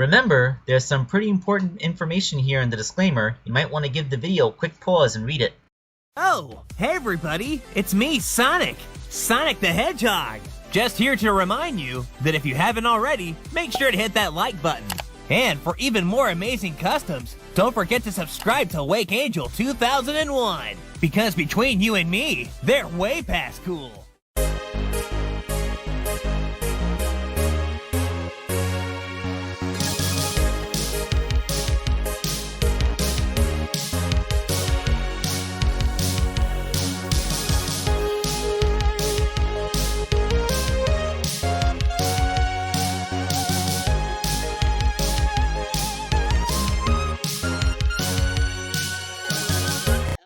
Remember, there's some pretty important information here in the disclaimer. You might want to give the video a quick pause and read it. Oh, hey everybody, it's me, Sonic! Sonic the Hedgehog! Just here to remind you that if you haven't already, make sure to hit that like button. And for even more amazing customs, don't forget to subscribe to Wakeangel2K1, because between you and me, they're way past cool.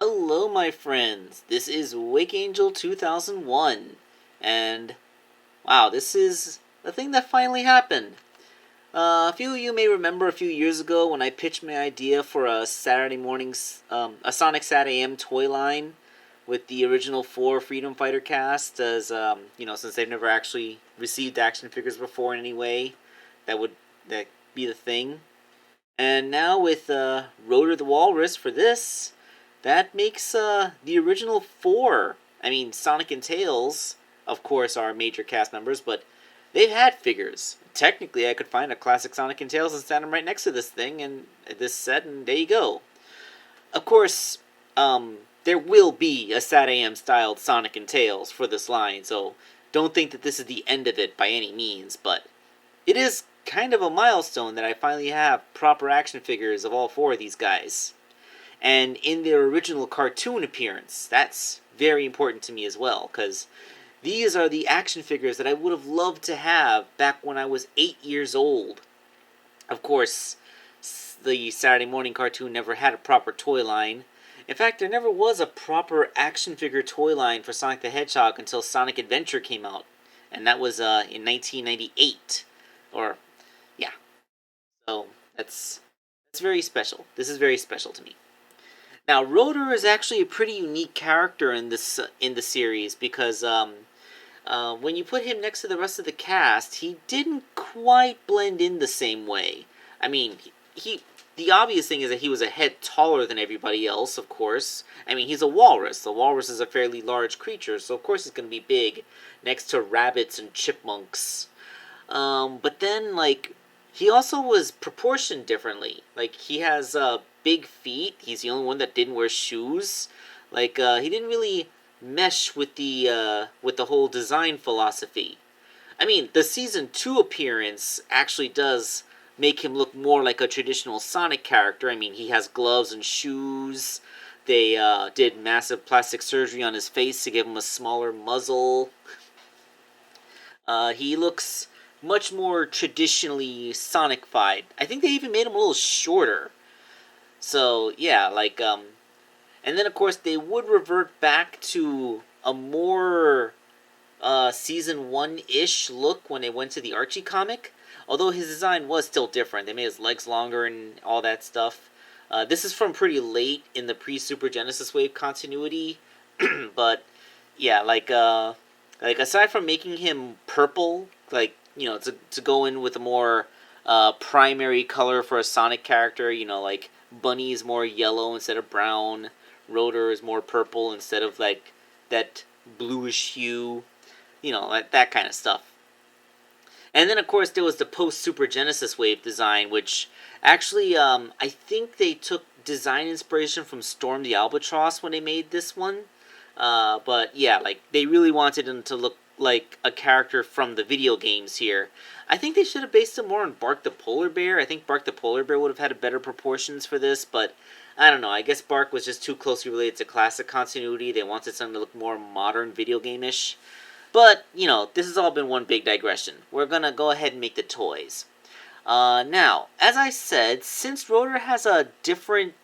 Hello my friends, this is Wakeangel2K1, and wow, this is a thing that finally happened. A few of you may remember a few years ago when I pitched my idea for a Saturday morning's, a Sonic Sat AM toy line with the original 4 Freedom Fighter cast, as, since they've never actually received action figures before in any way, that be the thing. And now with Rotor the Walrus for this, that makes the original 4. I mean, Sonic and Tails, of course, are major cast members, but they've had figures. Technically, I could find a classic Sonic and Tails and stand them right next to this thing, and this set, and there you go. Of course, there will be a Sat AM styled Sonic and Tails for this line, so don't think that this is the end of it by any means, but it is kind of a milestone that I finally have proper action figures of all 4 of these guys. And in their original cartoon appearance. That's very important to me as well, because these are the action figures that I would have loved to have back when I was 8 years old. Of course, the Saturday morning cartoon never had a proper toy line. In fact, there never was a proper action figure toy line for Sonic the Hedgehog until Sonic Adventure came out. And that was in 1998. So, that's very special. This is very special to me. Now, Rotor is actually a pretty unique character in the series because when you put him next to the rest of the cast, he didn't quite blend in the same way. I mean, the obvious thing is that he was a head taller than everybody else, of course. I mean, he's a walrus. The walrus is a fairly large creature, so of course he's going to be big next to rabbits and chipmunks. But then, he also was proportioned differently. He has big feet. He's the only one that didn't wear shoes. He didn't really mesh with the whole design philosophy. I mean, the Season 2 appearance actually does make him look more like a traditional Sonic character. I mean, he has gloves and shoes. They did massive plastic surgery on his face to give him a smaller muzzle. He looks much more traditionally Sonic-fied. I think they even made him a little shorter. So, yeah, and then, of course, they would revert back to a more Season 1-ish look when they went to the Archie comic, although his design was still different. They made his legs longer and all that stuff. This is from pretty late in the pre-Super Genesis Wave continuity, but, yeah, aside from making him purple, to go in with a more primary color for a Sonic character, Bunny is more yellow instead of brown, Rotor is more purple instead of, that bluish hue, that kind of stuff. And then, of course, there was the post-Super Genesis Wave design, which actually, I think they took design inspiration from Storm the Albatross when they made this one. But, yeah, they really wanted him to look like a character from the video games here. I think they should have based him more on Bark the Polar Bear. I think Bark the Polar Bear would have had better proportions for this, but I don't know. I guess Bark was just too closely related to classic continuity. They wanted something to look more modern video game-ish. But, this has all been one big digression. We're gonna go ahead and make the toys. Now, as I said, since Rotor has a different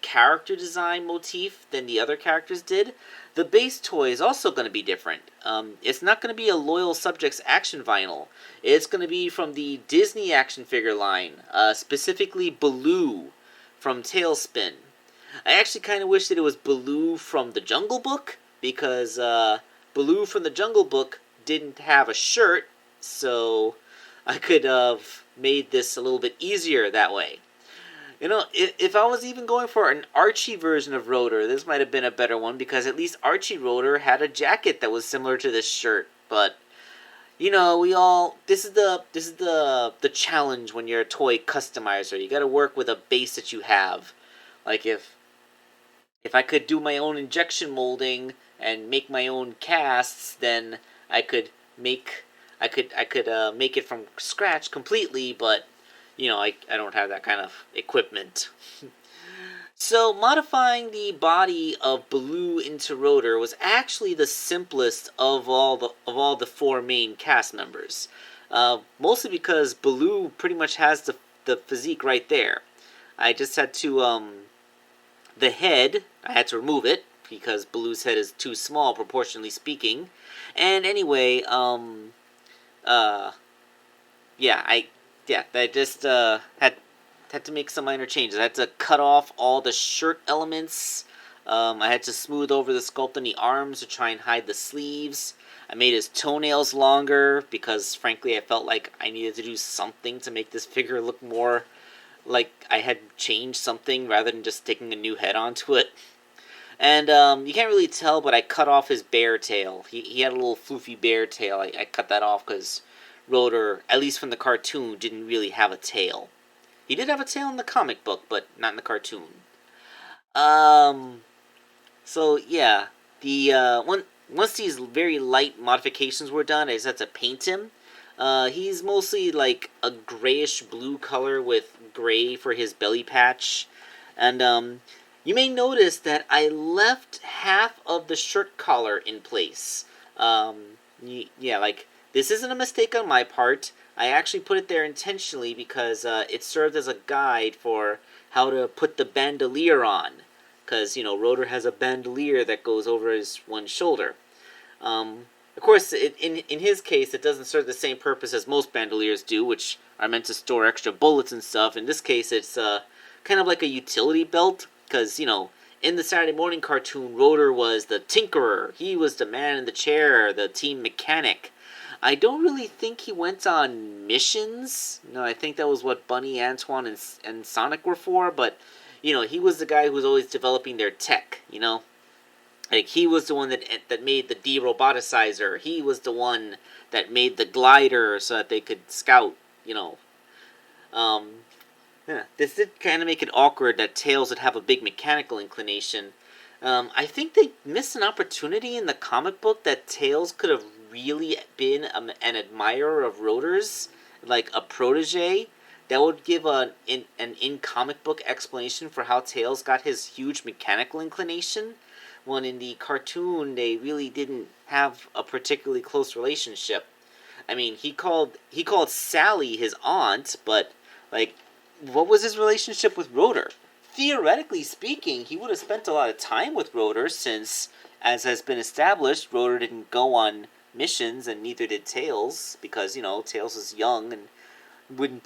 character design motif than the other characters did, the base toy is also going to be different. It's not going to be a Loyal Subjects action vinyl. It's going to be from the Disney action figure line, specifically Baloo from Tailspin. I actually kind of wish that it was Baloo from the Jungle Book, because Baloo from the Jungle Book didn't have a shirt, so I could have made this a little bit easier that way. You know, if I was even going for an Archie version of Rotor, this might have been a better one because at least Archie Rotor had a jacket that was similar to this shirt. But you know, this is the challenge when you're a toy customizer. You got to work with a base that you have. Like if I could do my own injection molding and make my own casts, then I could make I could make it from scratch completely, but you know, I don't have that kind of equipment. So modifying the body of Baloo into Rotor was actually the simplest of all the four main cast members. Mostly because Baloo pretty much has the physique right there. I just had to the head, I had to remove it because Baloo's head is too small proportionally speaking. And anyway, uh yeah, I just had to make some minor changes. I had to cut off all the shirt elements. I had to smooth over the sculpt on the arms to try and hide the sleeves. I made his toenails longer because, frankly, I felt like I needed to do something to make this figure look more like I had changed something rather than just sticking a new head onto it. And you can't really tell, but I cut off his bear tail. He had a little floofy bear tail. I cut that off because Rotor, at least from the cartoon, didn't really have a tail. He did have a tail in the comic book, but not in the cartoon. Um, so yeah, the once these very light modifications were done, I just had to paint him. He's mostly like a grayish blue color with gray for his belly patch, and you may notice that I left half of the shirt collar in place. Yeah, like this isn't a mistake on my part. I actually put it there intentionally because it served as a guide for how to put the bandolier on. Because, you know, Rotor has a bandolier that goes over his one shoulder. Of course, in his case, it doesn't serve the same purpose as most bandoliers do, which are meant to store extra bullets and stuff. In this case, it's kind of like a utility belt. Because, you know, in the Saturday morning cartoon, Rotor was the tinkerer. He was the man in the chair, the team mechanic. I don't really think he went on missions. No, I think that was what Bunny, Antoine, and Sonic were for. But, you know, he was the guy who was always developing their tech, you know? Like, he was the one that made the de-roboticizer. He was the one that made the glider so that they could scout, you know. Yeah, this did kind of make it awkward that Tails would have a big mechanical inclination. I think they missed an opportunity in the comic book that Tails could have really been an admirer of Rotor's, like a protege. That would give an in-comic book explanation for how Tails got his huge mechanical inclination, when in the cartoon they really didn't have a particularly close relationship. I mean, he called Sally his aunt, but, like, what was his relationship with Rotor? Theoretically speaking, he would have spent a lot of time with Rotor since, as has been established, Rotor didn't go on missions and neither did Tails because, you know, Tails was young and wouldn't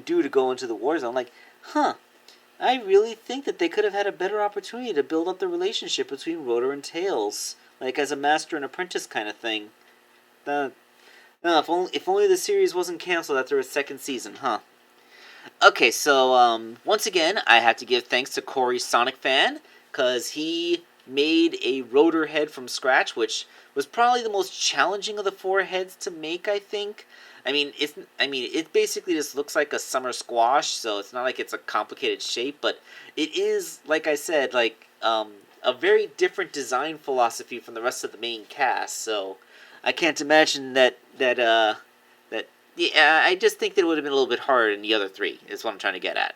do to go into the war zone. Like, I really think that they could have had a better opportunity to build up the relationship between Rotor and Tails, like as a master and apprentice kind of thing. If only the series wasn't canceled after its second season, huh? Okay, so once again, I had to give thanks to Corey Sonic Fan because he made a Rotor head from scratch, which was probably the most challenging of the four heads to make, I think. It basically just looks like a summer squash, so it's not like it's a complicated shape, but it is, like I said, like a very different design philosophy from the rest of the main cast. So I can't imagine that. Yeah, I just think that it would have been a little bit harder than the other three. Is what I'm trying to get at.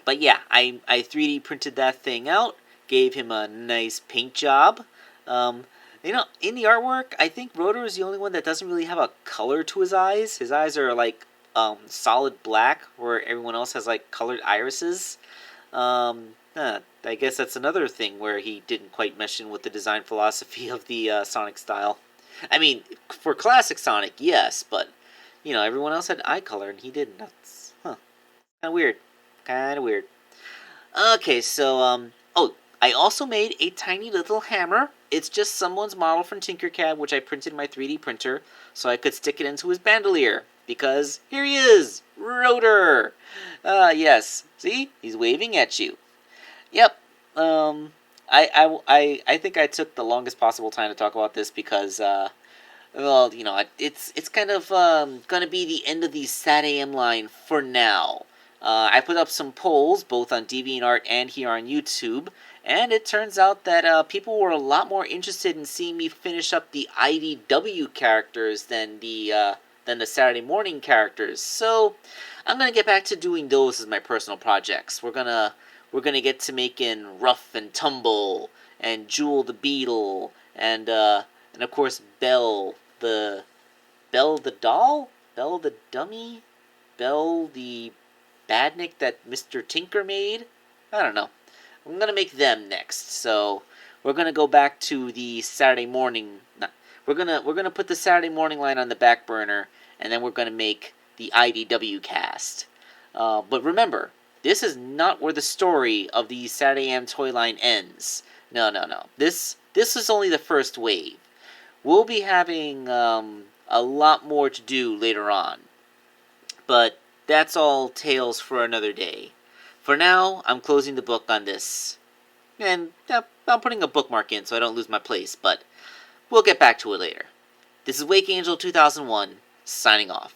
But yeah, I 3D printed that thing out, gave him a nice paint job. You know, in the artwork, I think Rotor is the only one that doesn't really have a color to his eyes. His eyes are like solid black, where everyone else has like colored irises. I guess that's another thing where he didn't quite mesh in with the design philosophy of the Sonic style. I mean, for classic Sonic, yes, but you know, everyone else had eye color and he didn't. That's kind of weird. Okay, so I also made a tiny little hammer. It's just someone's model from Tinkercad, which I printed in my 3D printer, so I could stick it into his bandolier. Because here he is, Rotor. Yes, see, he's waving at you. Yep. I think I took the longest possible time to talk about this because well, it's kind of gonna be the end of the SatAM line for now. I put up some polls both on DeviantArt and here on YouTube, and it turns out that people were a lot more interested in seeing me finish up the IDW characters than the Saturday morning characters. So I'm gonna get back to doing those as my personal projects. We're gonna get to making Rough and Tumble and Jewel the Beetle and of course Belle the doll, Belle the dummy, Belle the badnik that Mr. Tinker made. I don't know. I'm gonna make them next. So we're gonna go back to the Saturday morning. We're gonna put the Saturday morning line on the back burner, and then we're gonna make the IDW cast. But remember, this is not where the story of the Saturday AM toy line ends. No. This is only the first wave. We'll be having a lot more to do later on. But that's all tales for another day. For now, I'm closing the book on this. And I'm putting a bookmark in so I don't lose my place, but we'll get back to it later. This is Wakeangel2K1, signing off.